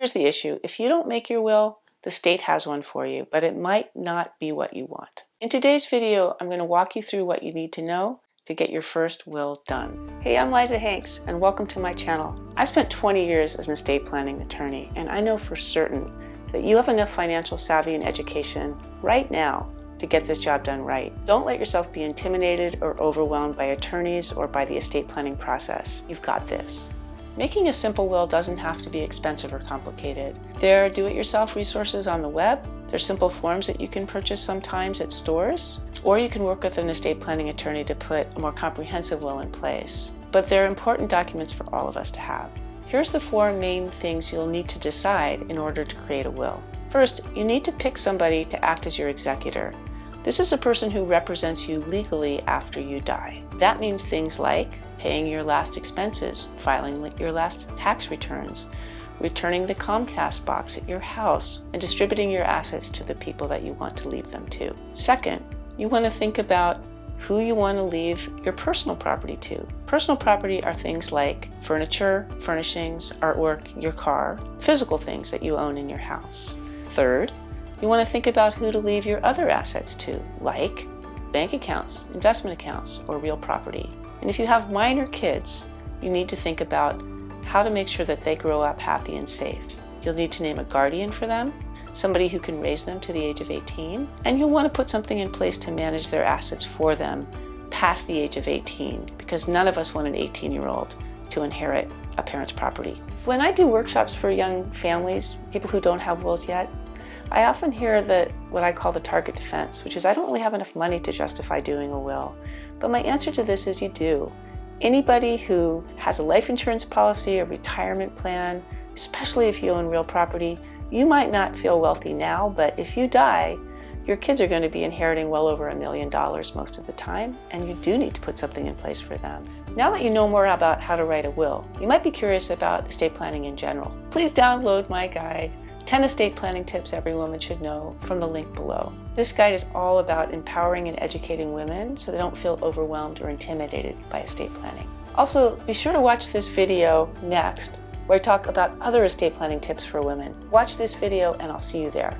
Here's the issue. If you don't make your will, the state has one for you, but it might not be what you want. In today's video, I'm going to walk you through what you need to know to get your first will done. Hey, I'm Liza Hanks, and welcome to my channel. I've spent 20 years as an estate planning attorney, and I know for certain that you have enough financial savvy and education right now to get this job done right. Don't let yourself be intimidated or overwhelmed by attorneys or by the estate planning process. You've got this. Making a simple will doesn't have to be expensive or complicated. There are do-it-yourself resources on the web. There's simple forms that you can purchase sometimes at stores, or you can work with an estate planning attorney to put a more comprehensive will in place. But there are important documents for all of us to have. Here's the 4 main things you'll need to decide in order to create a will. First, you need to pick somebody to act as your executor. This is a person who represents you legally after you die. That means things like paying your last expenses, filing your last tax returns, returning the Comcast box at your house, and distributing your assets to the people that you want to leave them to. Second, you want to think about who you want to leave your personal property to. Personal property are things like furniture, furnishings, artwork, your car, physical things that you own in your house. Third, you want to think about who to leave your other assets to, like bank accounts, investment accounts, or real property. And if you have minor kids, you need to think about how to make sure that they grow up happy and safe. You'll need to name a guardian for them, somebody who can raise them to the age of 18, and you'll want to put something in place to manage their assets for them past the age of 18, because none of us want an 18-year-old to inherit a parent's property. When I do workshops for young families, people who don't have wills yet, I often hear what I call the target defense, which is I don't really have enough money to justify doing a will. But my answer to this is you do. Anybody who has a life insurance policy, a retirement plan, especially if you own real property, you might not feel wealthy now, but if you die, your kids are going to be inheriting well over $1 million most of the time, and you do need to put something in place for them. Now that you know more about how to write a will, you might be curious about estate planning in general. Please download my guide, 10 estate planning tips every woman should know, from the link below. This guide is all about empowering and educating women so they don't feel overwhelmed or intimidated by estate planning. Also, be sure to watch this video next, where I talk about other estate planning tips for women. Watch this video and I'll see you there.